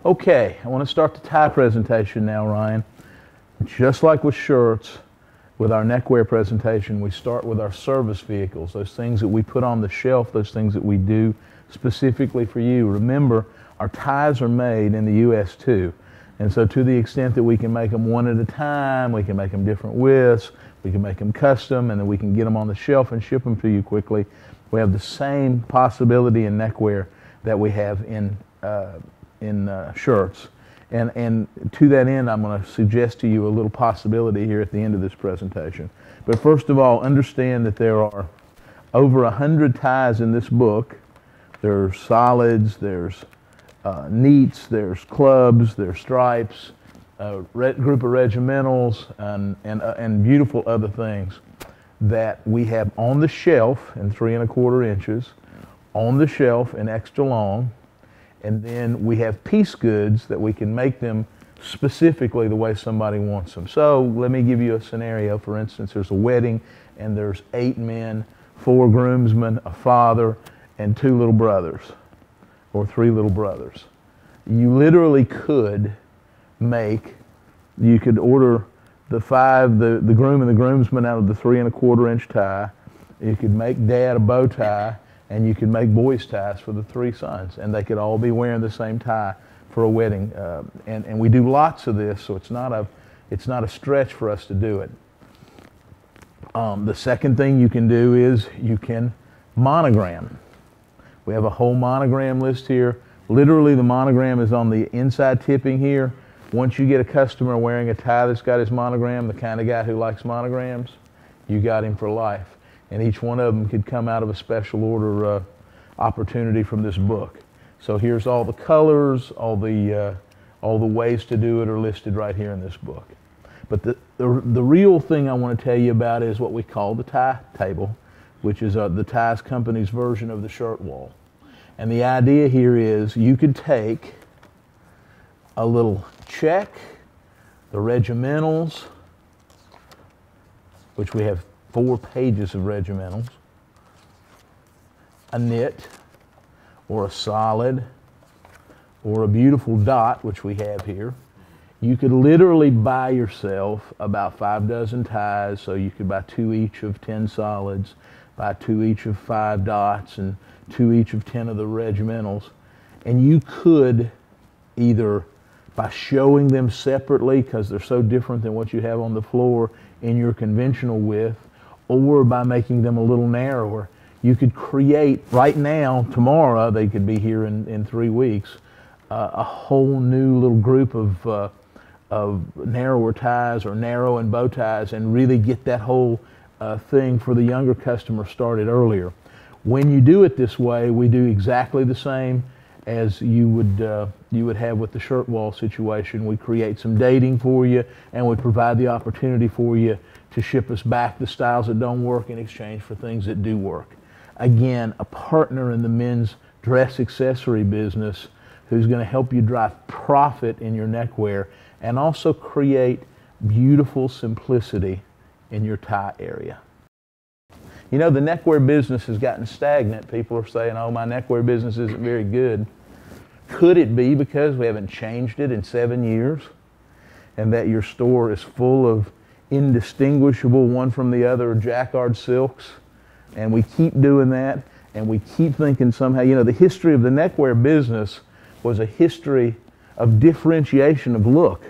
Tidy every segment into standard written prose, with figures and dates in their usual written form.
Okay, I want to start the tie presentation now, Ryan. Just like with shirts, with our neckwear presentation, we start with our service vehicles, those things that we put on the shelf, those things that we do specifically for you. Remember, our ties are made in the U.S. too. And so to the extent that we can make them one at a time, we can make them different widths, we can make them custom, and then we can get them on the shelf and ship them to you quickly. We have the same possibility in neckwear that we have in shirts. And to that end, I'm going to suggest to you a little possibility here at the end of this presentation. But first of all, understand that there are over 100 ties in this book. There's solids, there's neats, there's clubs, there's stripes, a group of regimentals, and beautiful other things that we have on the shelf in 3 1/4 inches, on the shelf in extra long, and then we have piece goods that we can make them specifically the way somebody wants them. So let me give you a scenario. For instance, there's a wedding and there's 8 men, 4 groomsmen, a father, and 2 little brothers, or 3 little brothers. You literally could you could order the groom and the groomsman out of the 3 1/4 inch tie. You could make dad a bow tie, and you could make boys ties for the 3 sons, and they could all be wearing the same tie for a wedding. And we do lots of this, so it's not a stretch for us to do it. The second thing you can do is you can monogram. We have a whole monogram list here. Literally, the monogram is on the inside tipping here. Once you get a customer wearing a tie that's got his monogram, the kind of guy who likes monograms, you got him for life. And each one of them could come out of a special order opportunity from this book. So here's all the colors, all the ways to do it are listed right here in this book. But the real thing I want to tell you about is what we call the tie table, which is the Ties Company's version of the shirt wall. And the idea here is you could take a little check, the regimentals, which we have 4 pages of regimentals, a knit, or a solid, or a beautiful dot, which we have here. You could literally buy yourself about 5 dozen ties, so you could buy 2 each of 10 solids, buy 2 each of 5 dots, and 2 each of 10 of the regimentals. And you could either, by showing them separately, because they're so different than what you have on the floor in your conventional width, or by making them a little narrower, you could create, right now, tomorrow, they could be here in 3 weeks, a whole new little group of narrower ties or narrow and bow ties, and really get that whole thing for the younger customer started earlier. When you do it this way, we do exactly the same as you would have with the shirt wall situation. We create some dating for you, and we provide the opportunity for you to ship us back the styles that don't work in exchange for things that do work. Again, a partner in the men's dress accessory business who's going to help you drive profit in your neckwear and also create beautiful simplicity in your tie area. You know, the neckwear business has gotten stagnant. People are saying, oh, my neckwear business isn't very good. Could it be because we haven't changed it in 7 years and that your store is full of indistinguishable one from the other jacquard silks? And we keep doing that, and we keep thinking somehow, you know, the history of the neckwear business was a history of differentiation of look.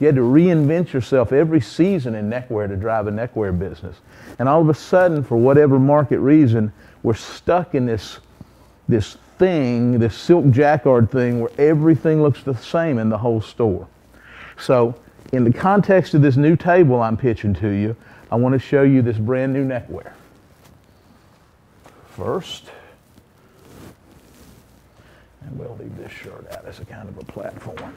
You had to reinvent yourself every season in neckwear to drive a neckwear business. And all of a sudden, for whatever market reason, we're stuck in this silk jacquard thing where everything looks the same in the whole store. So in the context of this new table I'm pitching to you, I want to show you this brand new neckwear. First, and we'll leave this shirt out as a kind of a platform.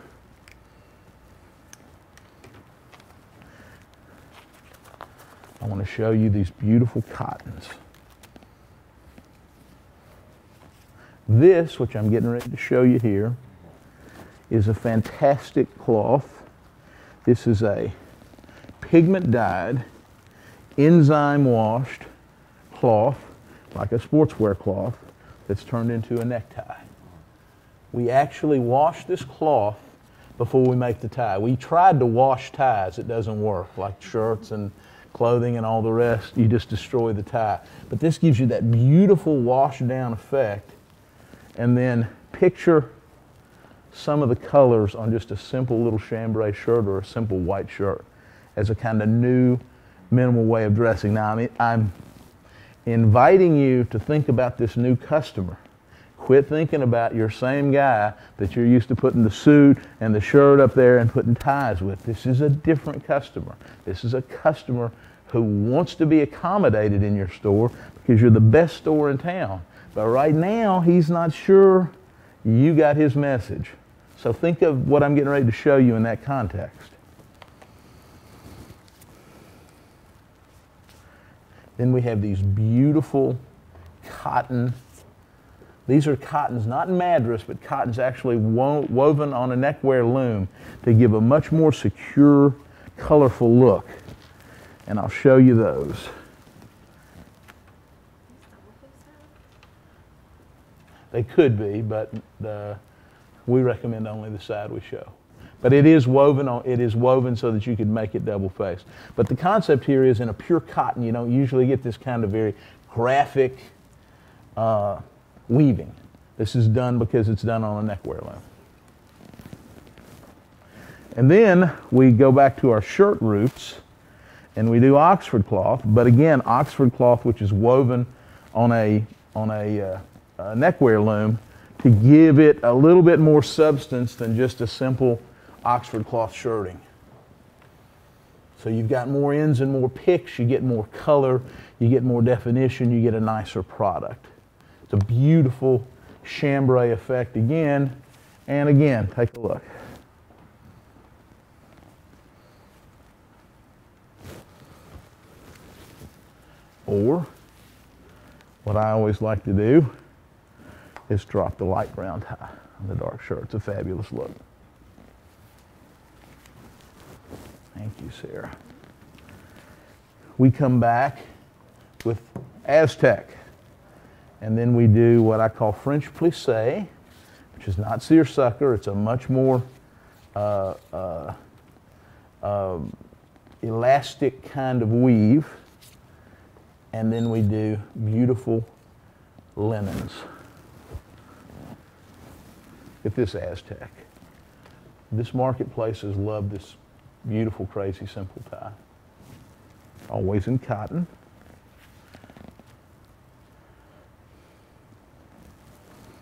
I want to show you these beautiful cottons. This, which I'm getting ready to show you here, is a fantastic cloth. This is a pigment dyed, enzyme washed cloth, like a sportswear cloth, that's turned into a necktie. we actually wash this cloth before we make the tie. We tried to wash ties. It doesn't work, like shirts and clothing and all the rest. You just destroy the tie. But this gives you that beautiful wash down effect. And then picture some of the colors on just a simple little chambray shirt or a simple white shirt as a kind of new minimal way of dressing. Now, I'm inviting you to think about this new customer. Quit thinking about your same guy that you're used to putting the suit and the shirt up there and putting ties with. This is a different customer. This is a customer who wants to be accommodated in your store because you're the best store in town. But right now, he's not sure you got his message. So think of what I'm getting ready to show you in that context. Then we have these beautiful cotton. These are cottons, not in Madras, but cottons actually woven on a neckwear loom to give a much more secure, colorful look. And I'll show you those. They could be, but we recommend only the side we show. But it is woven so that you could make it double-faced. But the concept here is in a pure cotton, you don't usually get this kind of very graphic weaving. This is done because it's done on a neckwear loom. And then we go back to our shirt roots and we do Oxford cloth, but again, Oxford cloth which is woven on a neckwear loom to give it a little bit more substance than just a simple Oxford cloth shirting. So you've got more ends and more picks, you get more color, you get more definition, you get a nicer product. It's a beautiful chambray effect again and again. Take a look. Or what I always like to do is drop the light brown tie on the dark shirt. It's a fabulous look. Thank you, Sarah. We come back with Aztec. And then we do what I call French plissé, which is not seersucker. It's a much more elastic kind of weave. And then we do beautiful linens with this Aztec. This marketplace has loved this beautiful, crazy, simple tie. Always in cotton.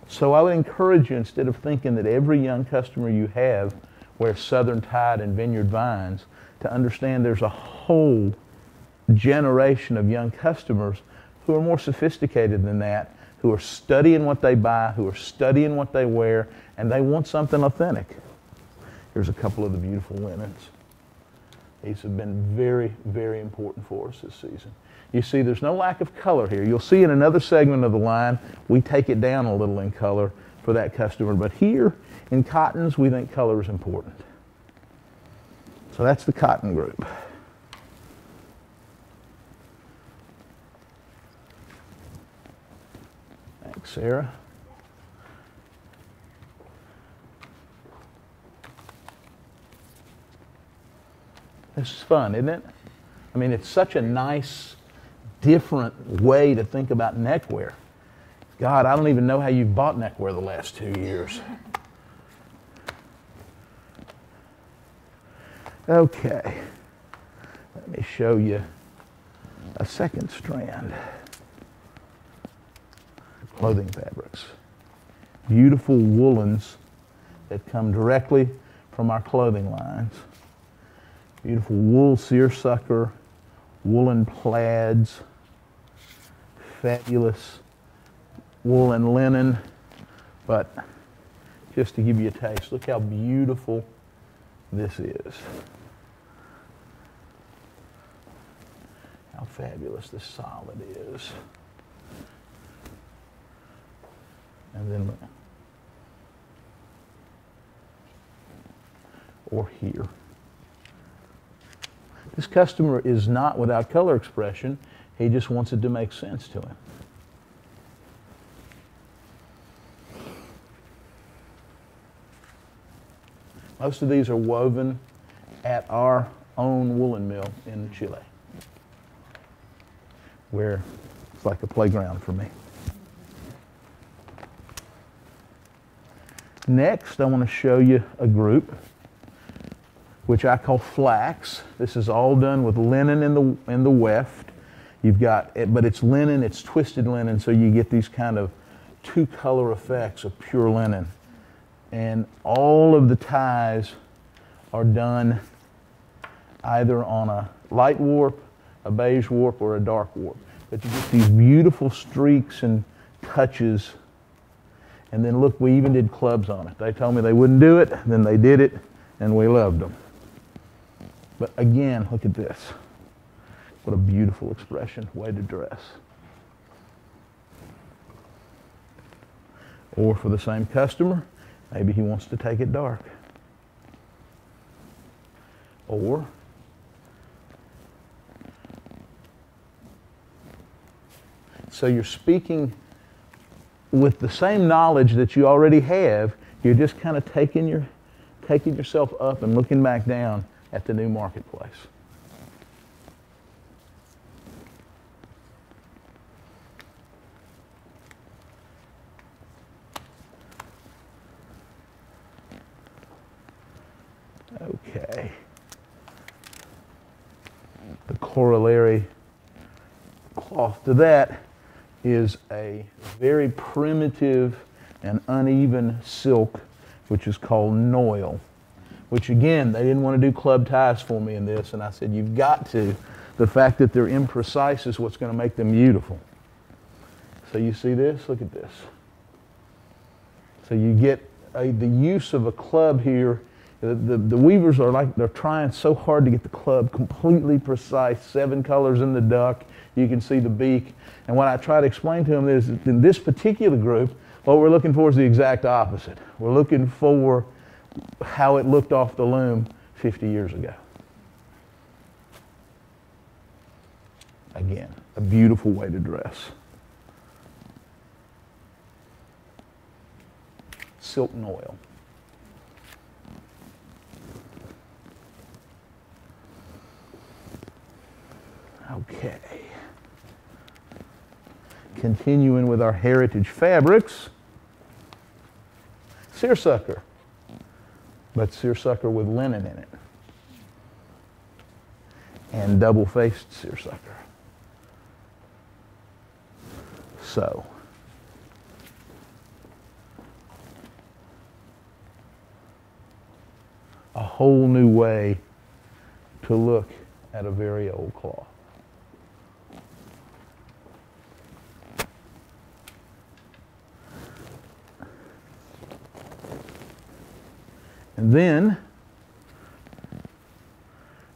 So I would encourage you, instead of thinking that every young customer you have wears Southern Tide and Vineyard Vines, to understand there's a whole generation of young customers who are more sophisticated than that, who are studying what they buy, who are studying what they wear, and they want something authentic. Here's a couple of the beautiful linens. These have been very, very important for us this season. You see, there's no lack of color here. You'll see in another segment of the line, we take it down a little in color for that customer. But here in cottons, we think color is important. So that's the cotton group. Thanks, Sarah. This is fun, isn't it? I mean, it's such a nice, different way to think about neckwear. God, I don't even know how you've bought neckwear the last 2 years. Okay, let me show you a second strand. Clothing fabrics. Beautiful woolens that come directly from our clothing lines. Beautiful wool seersucker, woolen plaids, fabulous woolen linen, but just to give you a taste, look how beautiful this is. How fabulous this solid is. And then, or here. This customer is not without color expression. He just wants it to make sense to him. Most of these are woven at our own woolen mill in Chile, where it's like a playground for me. Next, I want to show you a group which I call flax. This is all done with linen in the weft. You've got it, but it's linen, it's twisted linen, so you get these kind of two color effects of pure linen. And all of the ties are done either on a light warp, a beige warp, or a dark warp. But you get these beautiful streaks and touches. And then look, we even did clubs on it. They told me they wouldn't do it, then they did it, and we loved them. But again, look at this. What a beautiful expression, way to dress. Or for the same customer, maybe he wants to take it dark. Or so you're speaking with the same knowledge that you already have, you're just kind of taking yourself up and looking back down at the new marketplace. Okay. The corollary cloth to that is a very primitive and uneven silk, which is called noil, which again, they didn't want to do club ties for me in this, and I said, you've got to. The fact that they're imprecise is what's going to make them beautiful. So you see this? Look at this. So you get the use of a club here. The weavers are like, they're trying so hard to get the club completely precise, 7 colors in the duck. You can see the beak. And what I try to explain to them is that in this particular group, what we're looking for is the exact opposite. We're looking for how it looked off the loom 50 years ago. Again, a beautiful way to dress. Silk noil. Okay. Continuing with our heritage fabrics, seersucker, but seersucker with linen in it, and double-faced seersucker. So, a whole new way to look at a very old cloth. And then,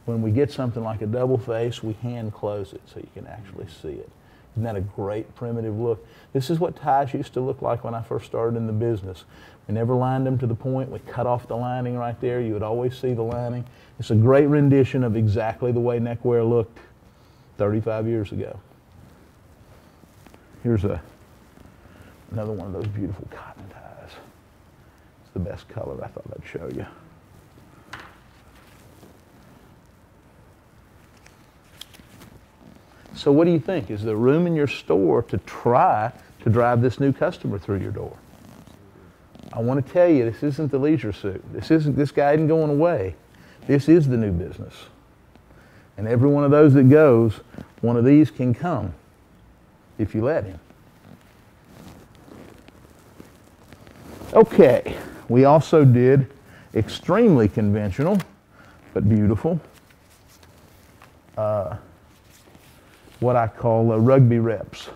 when we get something like a double face, we hand close it so you can actually see it. Isn't that a great primitive look? This is what ties used to look like when I first started in the business. We never lined them to the point. We cut off the lining right there. You would always see the lining. It's a great rendition of exactly the way neckwear looked 35 years ago. Here's another one of those beautiful cotton ties. The best color I thought I'd show you. So what do you think? Is there room in your store to try to drive this new customer through your door? I want to tell you, this isn't the leisure suit. This guy isn't going away. This is the new business. And every one of those that goes, one of these can come if you let him. Okay. We also did extremely conventional, but beautiful, what I call rugby reps,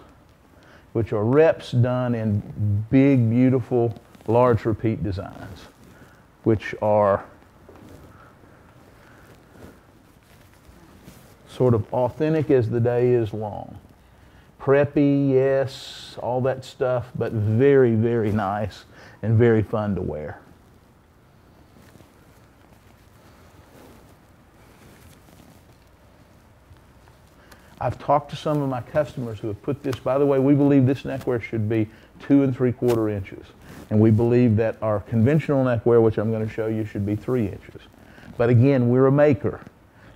which are reps done in big, beautiful, large repeat designs, which are sort of authentic as the day is long. Preppy, yes, all that stuff, but very, very nice and very fun to wear. I've talked to some of my customers who have put this, by the way, we believe this neckwear should be 2 3/4 inches. And we believe that our conventional neckwear, which I'm going to show you, should be 3 inches. But again, we're a maker.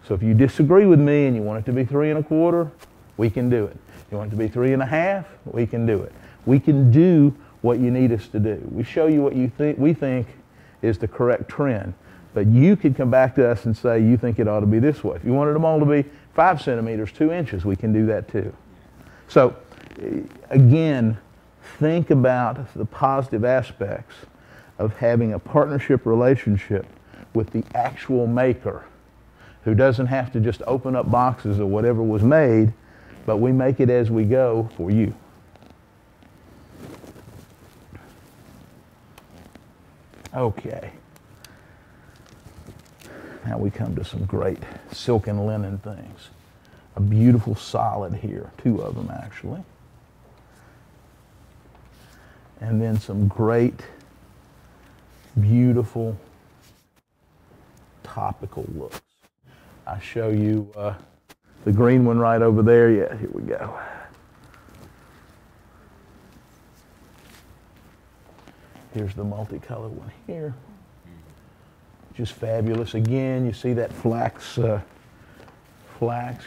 So if you disagree with me and you want it to be 3 1/4, we can do it. You want it to be 3 1/2, we can do it. We can do what you need us to do. We show you what we think is the correct trend. But you could come back to us and say you think it ought to be this way. If you wanted them all to be 5 centimeters, 2 inches, we can do that too. So again, think about the positive aspects of having a partnership relationship with the actual maker, who doesn't have to just open up boxes of whatever was made, but we make it as we go for you. Okay. Now we come to some great silk and linen things. A beautiful solid here, 2 of them actually. And then some great, beautiful, topical looks. I show you the green one right over there. Yeah, here we go. Here's the multicolored one here. Just fabulous. Again, you see that flax.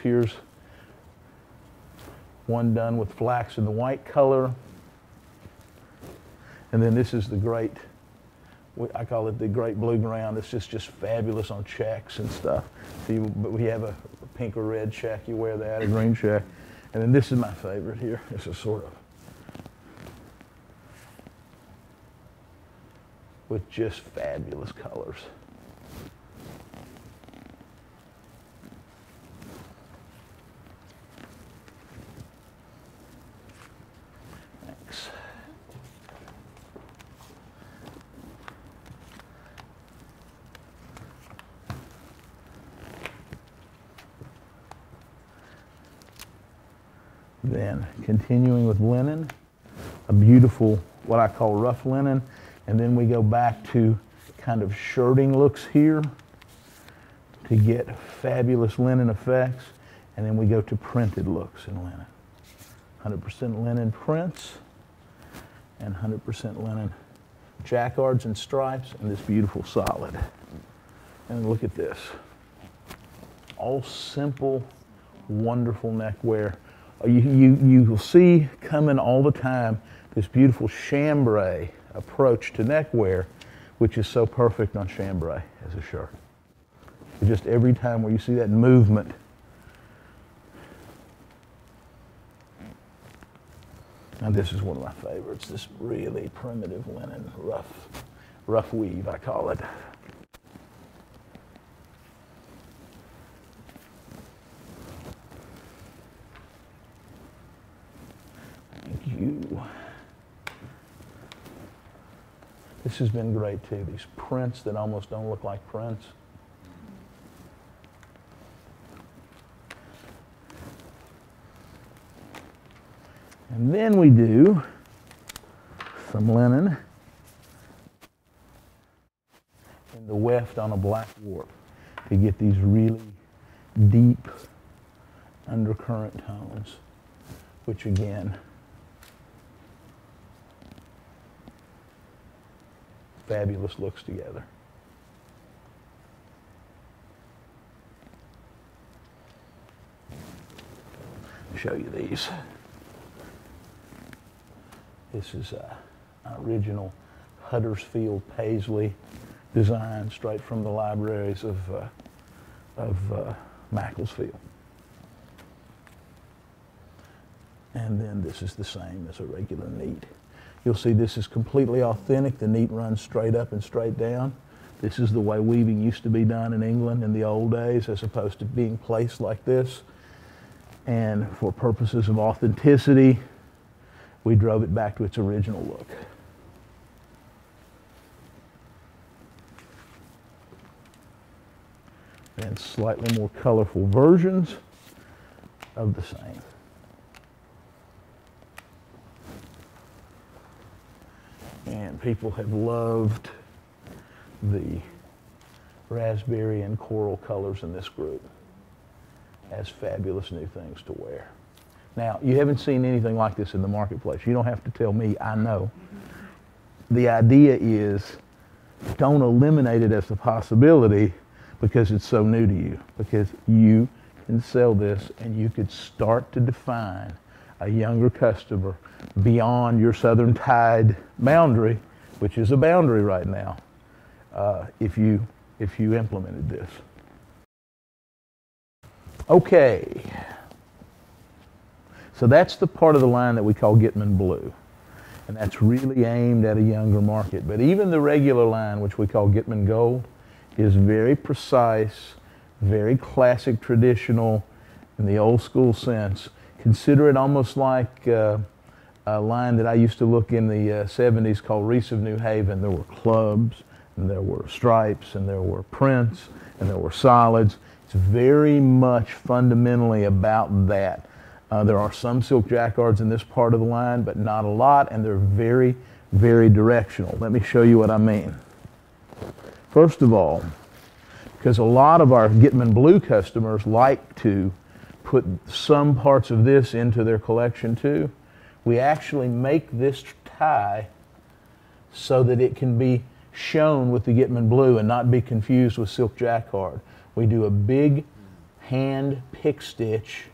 Here's one done with flax in the white color. And then this is the great, I call it the great blue ground. It's just fabulous on checks and stuff. See, but we have a pink or red check, you wear that, a green check. And then this is my favorite here. This is sort of with just fabulous colors. Thanks. Then continuing with linen, a beautiful, what I call rough linen. And then we go back to kind of shirting looks here to get fabulous linen effects. And then we go to printed looks in linen. 100% linen prints and 100% linen jacquards and stripes and this beautiful solid. And look at this. All simple, wonderful neckwear. You will see coming all the time this beautiful chambray approach to neckwear, which is so perfect on chambray as a shirt. Just every time where you see that movement. And this is one of my favorites, this really primitive linen, rough weave, I call it. Thank you. This has been great too, these prints that almost don't look like prints. And then we do some linen in the weft on a black warp to get these really deep undercurrent tones, which again, fabulous looks together. I'll show you these. This is an original Huddersfield Paisley design straight from the libraries of Macclesfield. And then this is the same as a regular neat. You'll see this is completely authentic. The neat runs straight up and straight down. This is the way weaving used to be done in England in the old days, as opposed to being placed like this. And for purposes of authenticity, we drove it back to its original look. And slightly more colorful versions of the same. And people have loved the raspberry and coral colors in this group as fabulous new things to wear. Now, you haven't seen anything like this in the marketplace. You don't have to tell me, I know. the idea is don't eliminate it as a possibility because it's so new to you, because you can sell this and you could start to define a younger customer beyond your Southern Tide boundary, which is a boundary right now, if you implemented this. Okay, so that's the part of the line that we call Gitman Blue, and that's really aimed at a younger market. But even the regular line, which we call Gitman Gold, is very precise, very classic, traditional, in the old school sense. Consider it almost like a line that I used to look in the 70s called Reese of New Haven. There were clubs, and there were stripes, and there were prints, and there were solids. It's very much fundamentally about that. There are some silk jacquards in this part of the line, but not a lot, and they're very, very directional. Let me show you what I mean. First of all, because a lot of our Gitman Blue customers like to put some parts of this into their collection too, we actually make this tie so that it can be shown with the Gitman Blue and not be confused with silk jacquard. We do a big hand pick stitch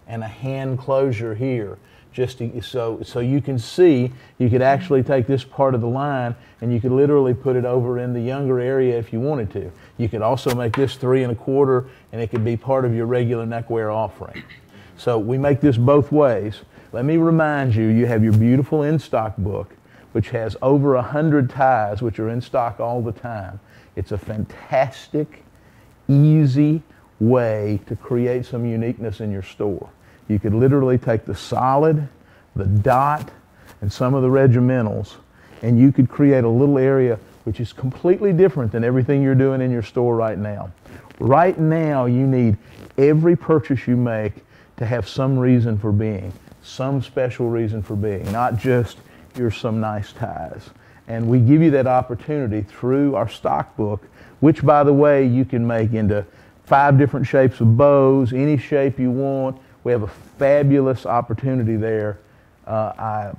and a hand closure here, just to, so you can see. You could actually take this part of the line and you could literally put it over in the younger area if you wanted to. You could also make this 3 1/4 and it could be part of your regular neckwear offering. So we make this both ways. Let me remind you, you have your beautiful in-stock book, which has over 100 ties, which are in stock all the time. It's a fantastic, easy way to create some uniqueness in your store. You could literally take the solid, the dot, and some of the regimentals, and you could create a little area which is completely different than everything you're doing in your store right now. Right now, you need every purchase you make to have some reason for being, some special reason for being, not just here's some nice ties. And we give you that opportunity through our stock book, which, by the way, you can make into 5 different shapes of bows, any shape you want. We have a fabulous opportunity there. I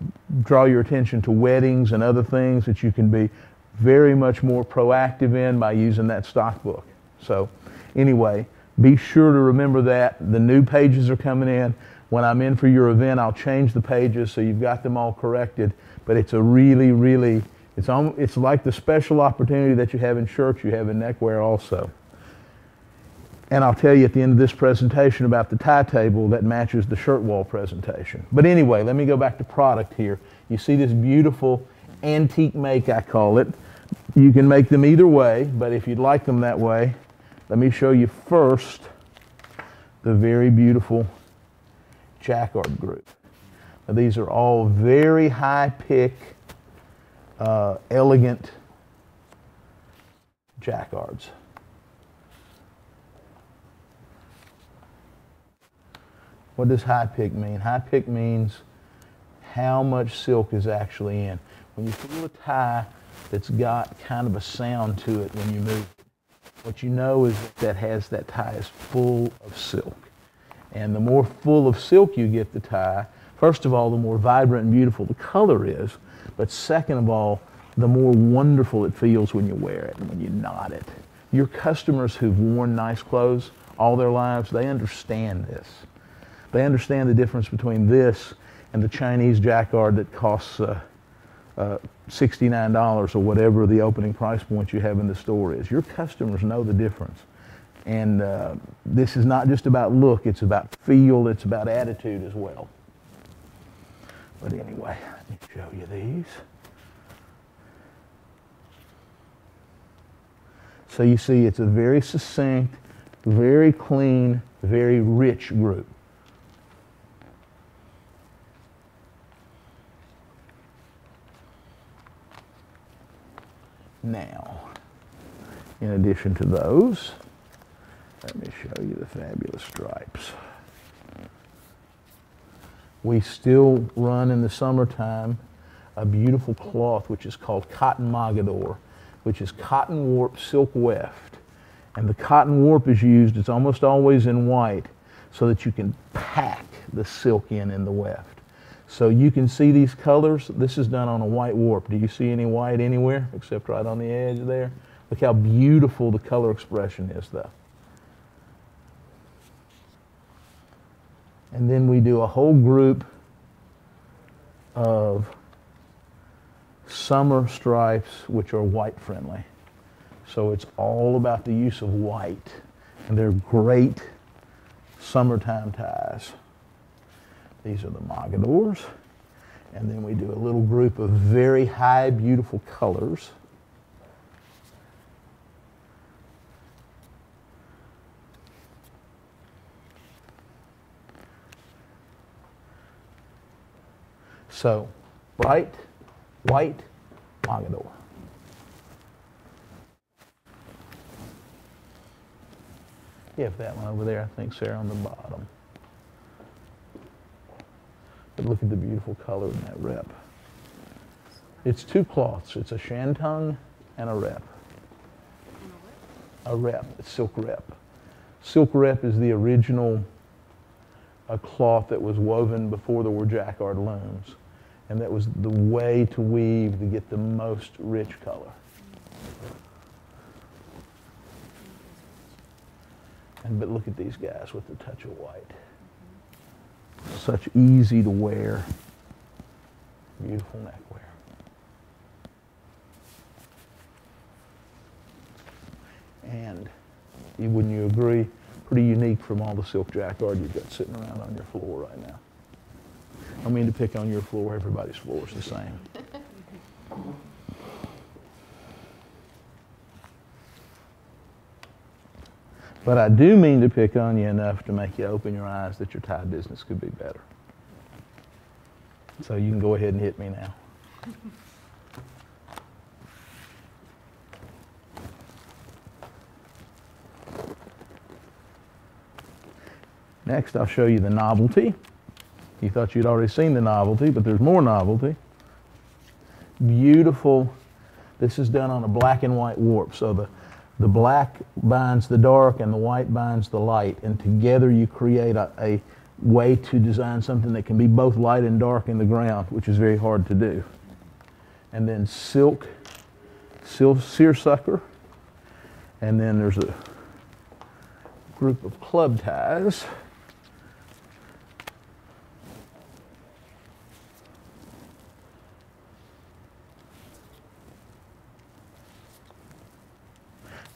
draw your attention to weddings and other things that you can be very much more proactive in by using that stock book. So anyway, be sure to remember that. The new pages are coming in. When I'm in for your event, I'll change the pages so you've got them all corrected. But it's a really, really, it's like the special opportunity that you have in shirts, you have in neckwear also. And I'll tell you at the end of this presentation about the tie table that matches the shirt wall presentation. But anyway, let me go back to product here. You see this beautiful antique make, I call it. You can make them either way, but if you'd like them that way, let me show you first the very beautiful jacquard group. Now, these are all very high pick, elegant jacquards. What does high pick mean? High pick means how much silk is actually in. When you feel a tie that's got kind of a sound to it when you move it, what you know is that tie is full of silk. And the more full of silk you get the tie, first of all, the more vibrant and beautiful the color is, but second of all, the more wonderful it feels when you wear it and when you knot it. Your customers who've worn nice clothes all their lives, they understand this. They understand the difference between this and the Chinese jacquard that costs $69 or whatever the opening price point you have in the store is. Your customers know the difference. And this is not just about look, it's about feel, it's about attitude as well. But anyway, let me show you these. So you see it's a very succinct, very clean, very rich group. Now, in addition to those, let me show you the fabulous stripes. We still run in the summertime a beautiful cloth which is called cotton mogador, which is cotton warp silk weft. And the cotton warp is used, it's almost always in white, so that you can pack the silk in the weft. So you can see these colors. This is done on a white warp. Do you see any white anywhere except right on the edge there? Look how beautiful the color expression is though. And then we do a whole group of summer stripes which are white friendly. So it's all about the use of white, and they're great summertime ties. These are the Mogadors, and then we do a little group of very high, beautiful colors. So, bright, white, Mogador. You have that one over there, I think, Sarah, on the bottom. But look at the beautiful color in that rep. It's two cloths. It's a shantung and a rep. A rep. It's silk rep. Silk rep is the original cloth that was woven before there were jacquard looms. And that was the way to weave to get the most rich color. But look at these guys with the touch of white. Such easy to wear, beautiful neckwear. And wouldn't you agree, pretty unique from all the silk jacquard you've got sitting around on your floor right now. I don't mean to pick on your floor, everybody's floor is the same. But I do mean to pick on you enough to make you open your eyes that your tie business could be better. So you can go ahead and hit me now. Next, I'll show you the novelty. You thought you'd already seen the novelty, but there's more novelty. Beautiful. This is done on a black and white warp. So the black binds the dark and the white binds the light, and together you create a way to design something that can be both light and dark in the ground, which is very hard to do. And then silk seersucker, and then there's a group of club ties.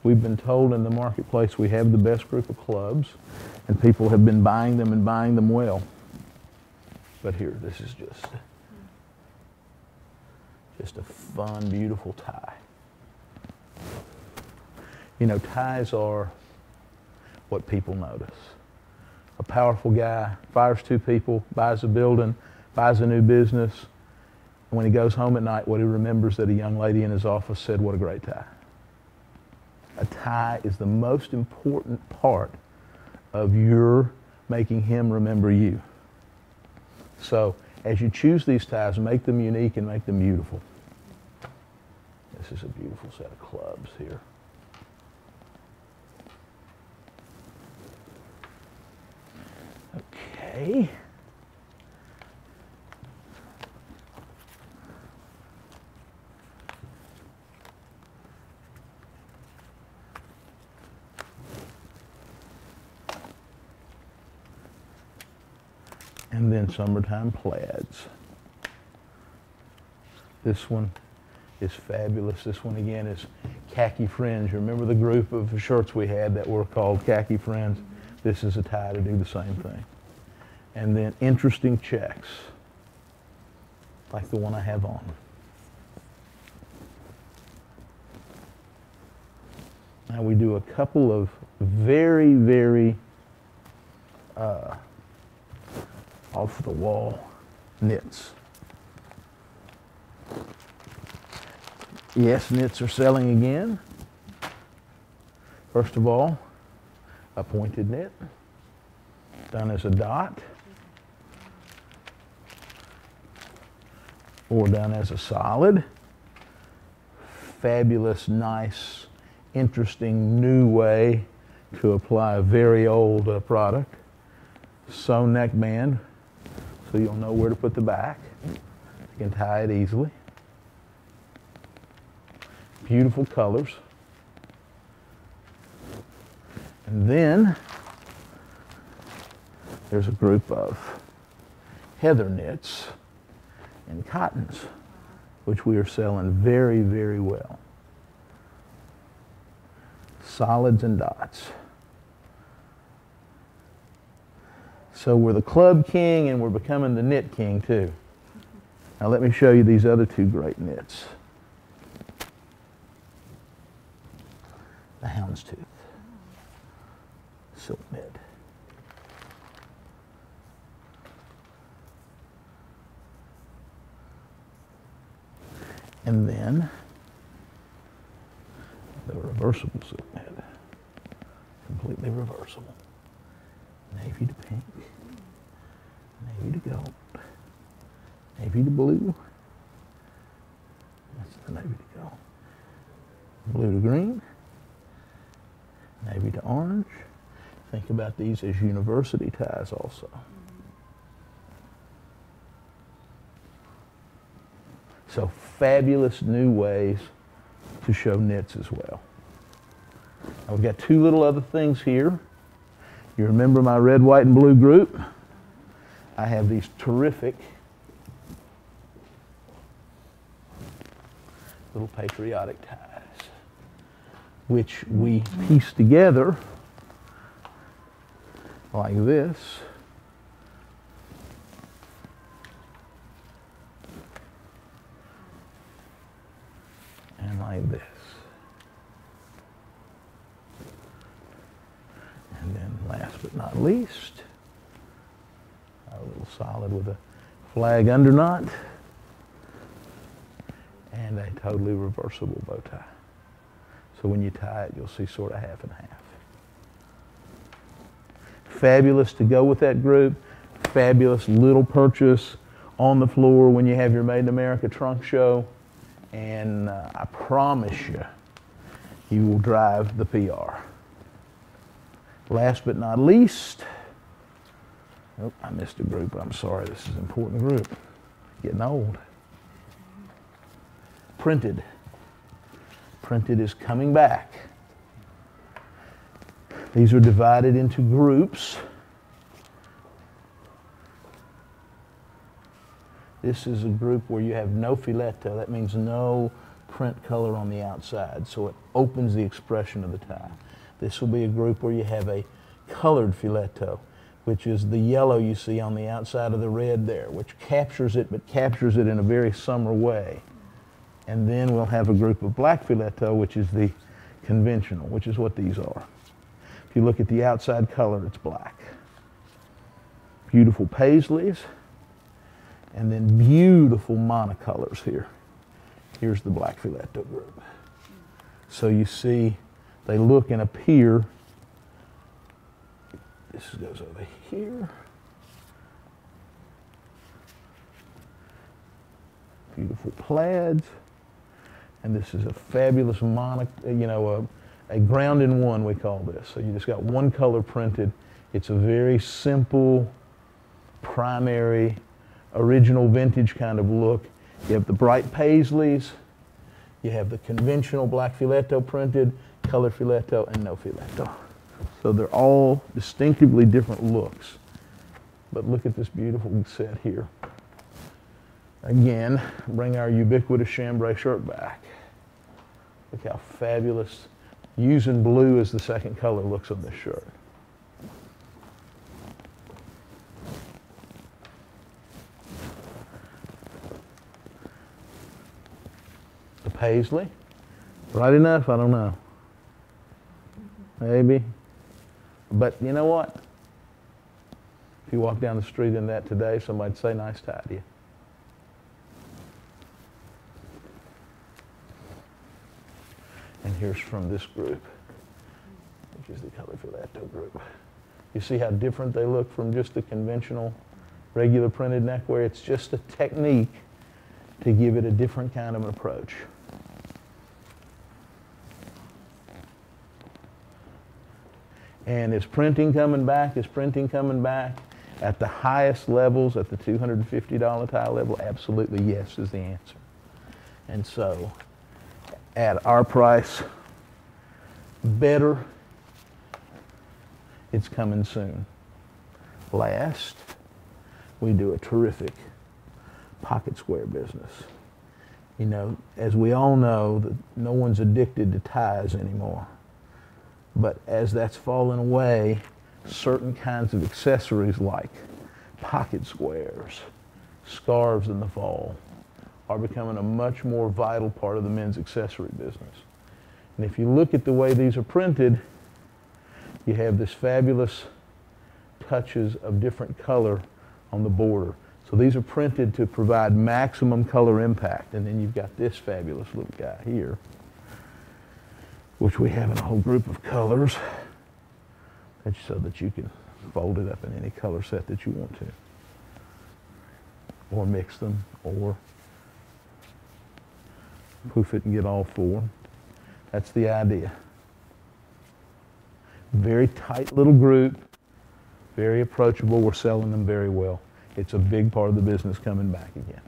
We've been told in the marketplace we have the best group of clubs, and people have been buying them and buying them well. But here, this is just a fun, beautiful tie. You know, ties are what people notice. A powerful guy fires two people, buys a building, buys a new business, and when he goes home at night, what he remembers that a young lady in his office said, "What a great tie." A tie is the most important part of your making him remember you. So as you choose these ties, make them unique and make them beautiful. This is a beautiful set of clubs here. Okay. And then summertime plaids. This one is fabulous. This one again is khaki fringe. Remember the group of shirts we had that were called khaki fringe? This is a tie to do the same thing. And then interesting checks, like the one I have on. Now we do a couple of very, very off the wall knits. Yes, knits are selling again. First of all, a pointed knit done as a dot or done as a solid. Fabulous, nice, interesting new way to apply a very old product. Sewn neckband. so you'll know where to put the back. You can tie it easily. Beautiful colors. And then there's a group of heather knits and cottons, which we are selling very, very well. Solids and dots. So we're the club king and we're becoming the knit king too. Now let me show you these other two great knits. The houndstooth silk knit. And then the reversible silk knit, completely reversible. Navy to pink, navy to gold, navy to blue, that's the navy to gold, blue to green, navy to orange. Think about these as university ties also. So fabulous new ways to show knits as well. Now we've got two little other things here. You remember my red, white, and blue group? I have these terrific little patriotic ties, which we piece together like this. And like this. And then last but not least, a little solid with a flag under knot and a totally reversible bow tie. So when you tie it, you'll see sort of half and half. Fabulous to go with that group. Fabulous little purchase on the floor when you have your Made in America trunk show. And I promise you, you will drive the PR. Last but not least, oh, I missed a group. I'm sorry, this is an important group. Getting old. Printed. Printed is coming back. These are divided into groups. This is a group where you have no filetto. That means no print color on the outside, so it opens the expression of the tie. This will be a group where you have a colored filetto, which is the yellow you see on the outside of the red there, which captures it, but captures it in a very summer way. And then we'll have a group of black filetto, which is the conventional, which is what these are. If you look at the outside color, it's black. Beautiful paisleys, and then beautiful monocolors here. Here's the black filetto group. So you see, they look and appear. This goes over here. Beautiful plaids. And this is a fabulous a ground in one, we call this. So you just got one color printed. It's a very simple, primary, original vintage kind of look. You have the bright paisleys, you have the conventional black filetto printed, color filetto, and no filetto. So they're all distinctively different looks. But look at this beautiful set here. Again, bring our ubiquitous chambray shirt back. Look how fabulous using blue as the second color looks on this shirt. The paisley, bright enough? I don't know. Maybe. But you know what? If you walk down the street in that today, somebody'd say nice tie to you. And here's from this group, which is the color filetto group. You see how different they look from just the conventional, regular printed neckwear? It's just a technique to give it a different kind of an approach. And is printing coming back? Is printing coming back? At the highest levels, at the $250 tie level, absolutely yes is the answer. And so, at our price, better, it's coming soon. Last, we do a terrific pocket square business. You know, as we all know, that no one's addicted to ties anymore. But as that's fallen away, certain kinds of accessories like pocket squares, scarves in the fall, are becoming a much more vital part of the men's accessory business. And if you look at the way these are printed, you have this fabulous touches of different color on the border. So these are printed to provide maximum color impact. And then you've got this fabulous little guy here, which we have in a whole group of colors, so that you can fold it up in any color set that you want to, or mix them, or poof it and get all four. That's the idea. Very tight little group, very approachable. We're selling them very well. It's a big part of the business coming back again.